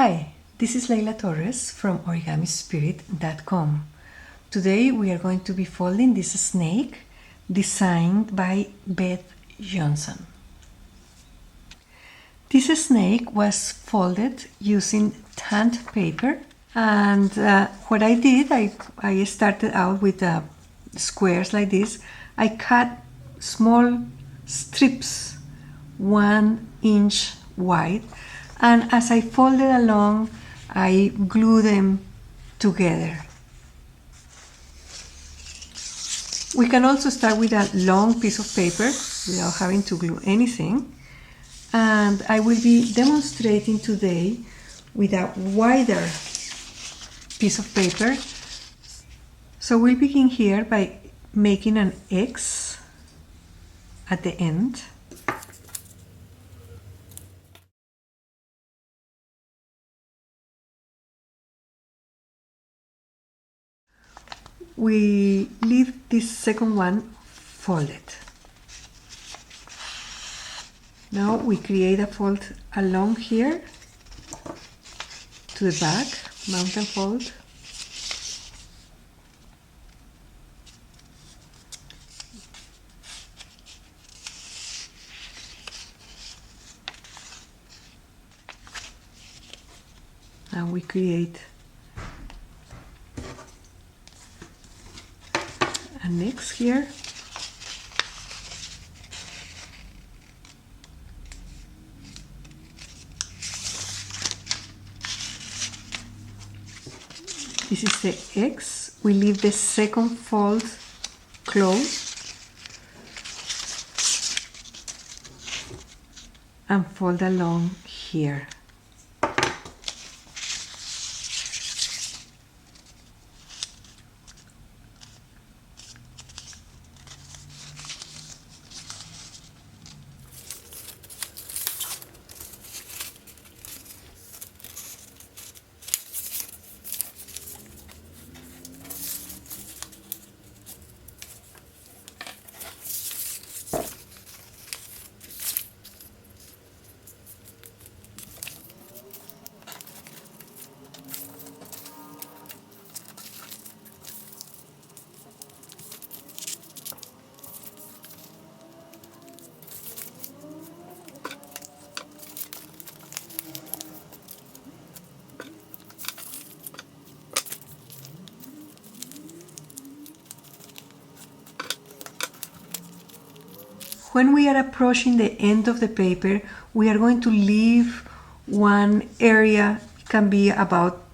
Hi, this is Leila Torres from origamispirit.com. Today we are going to be folding this snake designed by Beth Johnson. This snake was folded using tanned paper, and what I did, I started out with squares like this. I cut small strips 1 inch wide, and as I folded along, I glue them together. We can also start with a long piece of paper without having to glue anything. And I will be demonstrating today with a wider piece of paper. So we'll begin here by making an X at the end. We leave this second one folded. Now we create a fold along here to the back, mountain fold. And we create an X here. This is the X. We leave the second fold closed and fold along here. When we are approaching the end of the paper, we are going to leave one area. It can be about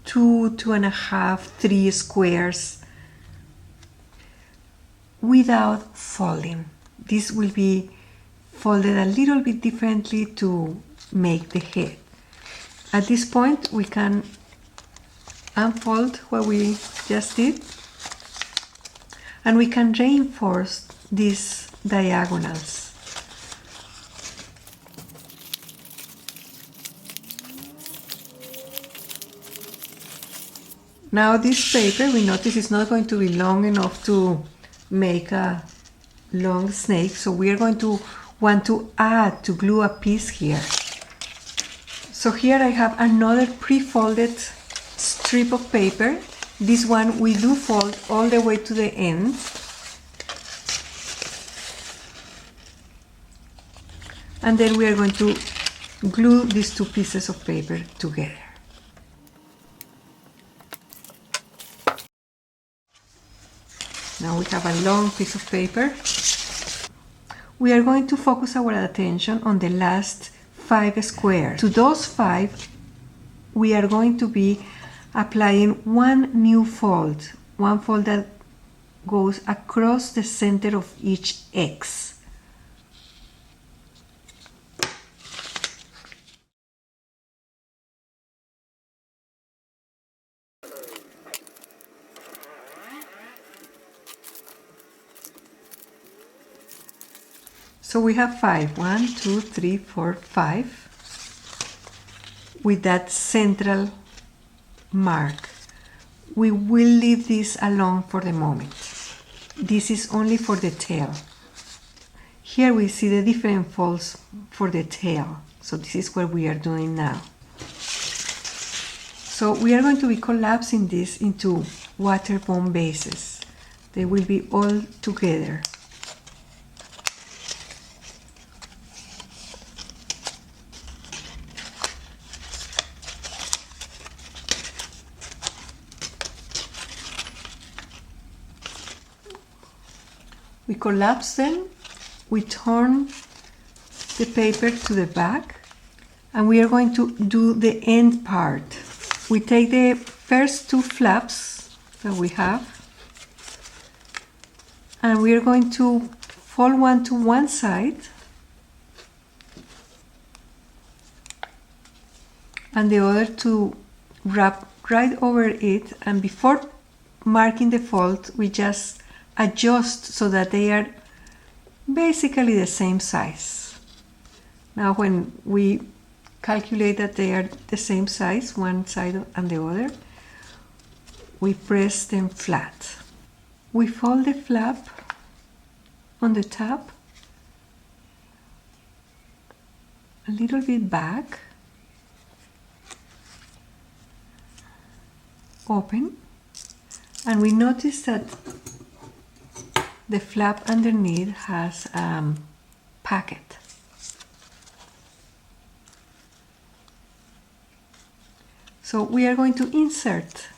2.5, 3 squares without folding. This will be folded a little bit differently to make the head. At this point, we can unfold what we just did, and we can reinforce these diagonals. Now this paper, we notice, is not going to be long enough to make a long snake, so we are going to want to add, to glue a piece here. So here I have another pre-folded strip of paper. This one we do fold all the way to the end. And then we are going to glue these two pieces of paper together. Now we have a long piece of paper. We are going to focus our attention on the last 5 squares. To those 5, we are going to be applying one new fold, one fold that goes across the center of each X. So we have 5, 1, 2, 3, 4, 5, with that central mark. We will leave this alone for the moment. This is only for the tail. Here we see the different folds for the tail. So this is what we are doing now. So we are going to be collapsing this into water bomb bases. They will be all together. We collapse them, we turn the paper to the back, and we are going to do the end part. We take the first two flaps that we have, and we are going to fold one to one side, and the other to wrap right over it, and before marking the fold, we just adjust so that they are basically the same size. Now when we calculate that they are the same size, one side and the other, we press them flat. We fold the flap on the top a little bit back, open, and we notice that the flap underneath has a packet. So we are going to insert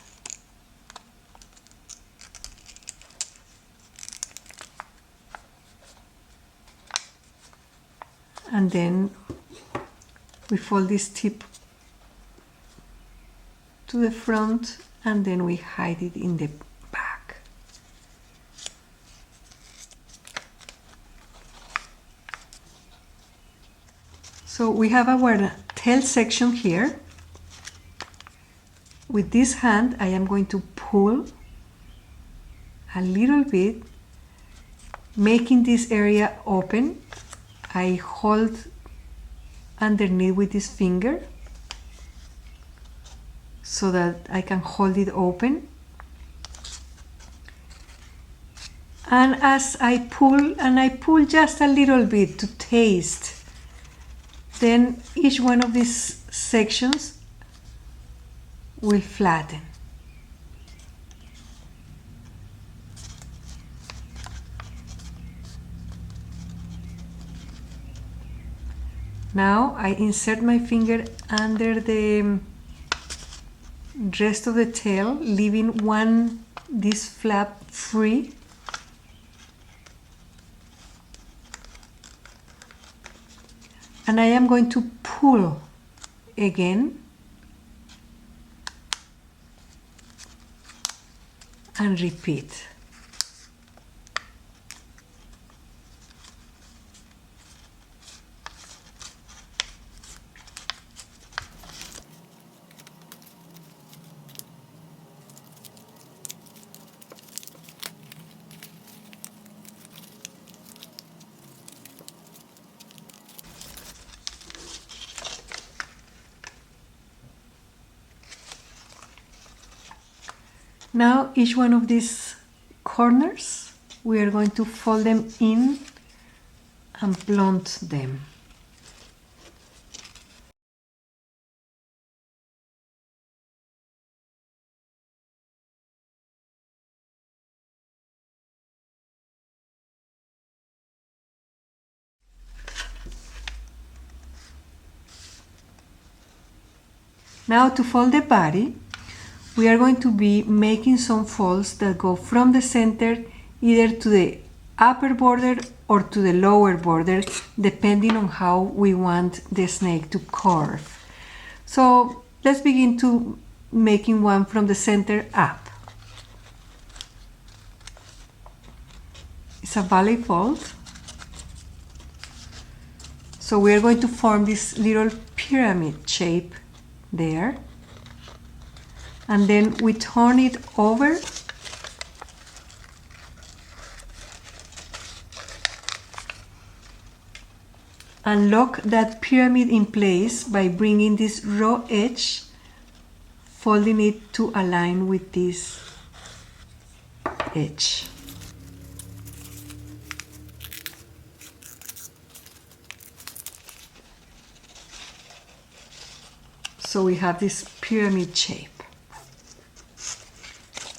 and then we fold this tip to the front and then we hide it in the back. So we have our tail section here. With this hand, I am going to pull a little bit, making this area open. I hold underneath with this finger so that I can hold it open. And as I pull just a little bit to taste, then each one of these sections will flatten. Now I insert my finger under the rest of the tail, leaving this flap free. And I am going to pull again and repeat. Now each one of these corners, we are going to fold them in and blunt them. Now to fold the body, we are going to be making some folds that go from the center either to the upper border or to the lower border, depending on how we want the snake to curve. So let's begin to making one from the center up. It's a valley fold. So we are going to form this little pyramid shape there. And then we turn it over and lock that pyramid in place by bringing this raw edge, folding it to align with this edge. So we have this pyramid shape.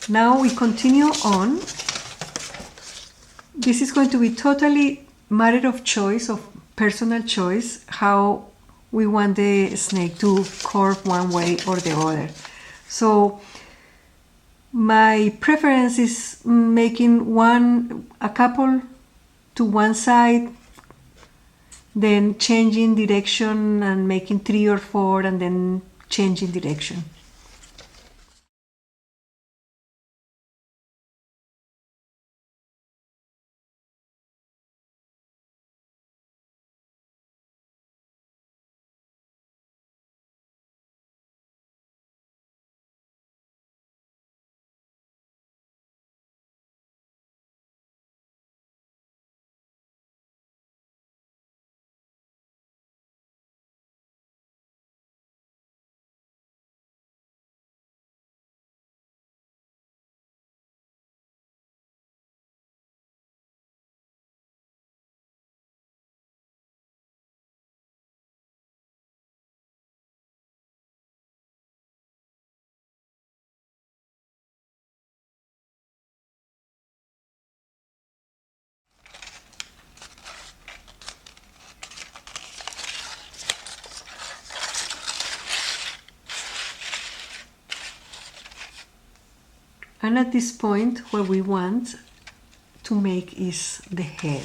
Now we continue on. This is going to be totally matter of choice, of personal choice, how we want the snake to curve one way or the other. So my preference is making a couple to one side, then changing direction and making 3 or 4 and then changing direction. And at this point, what we want to make is the head.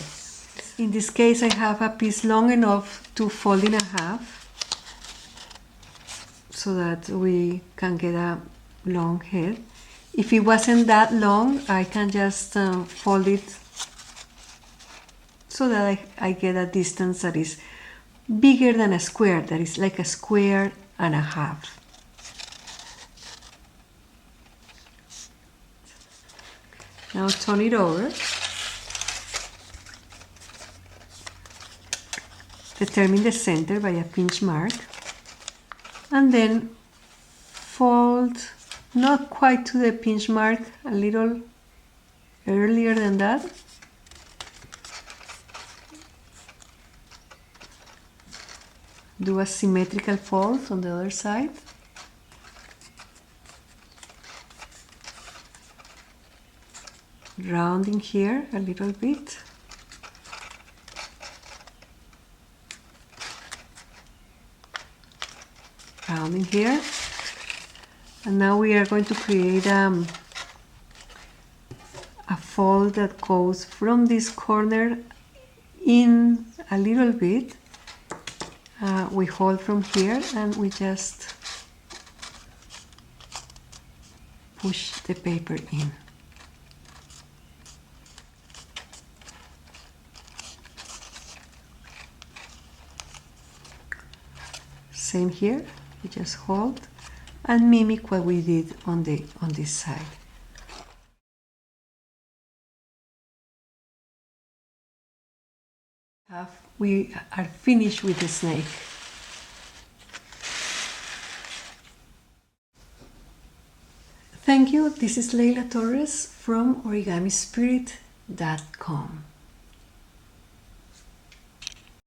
In this case, I have a piece long enough to fold in half so that we can get a long head. If it wasn't that long, I can just fold it so that I get a distance that is bigger than a square, that is like a square and a half. Now turn it over. Determine the center by a pinch mark. And then fold not quite to the pinch mark, a little earlier than that. Do a symmetrical fold on the other side. Rounding here a little bit. Rounding here. And now we are going to create a fold that goes from this corner in a little bit. We hold from here and we just push the paper in. Same here, we just hold and mimic what we did on this side. We are finished with the snake. Thank you. This is Leila Torres from origamispirit.com.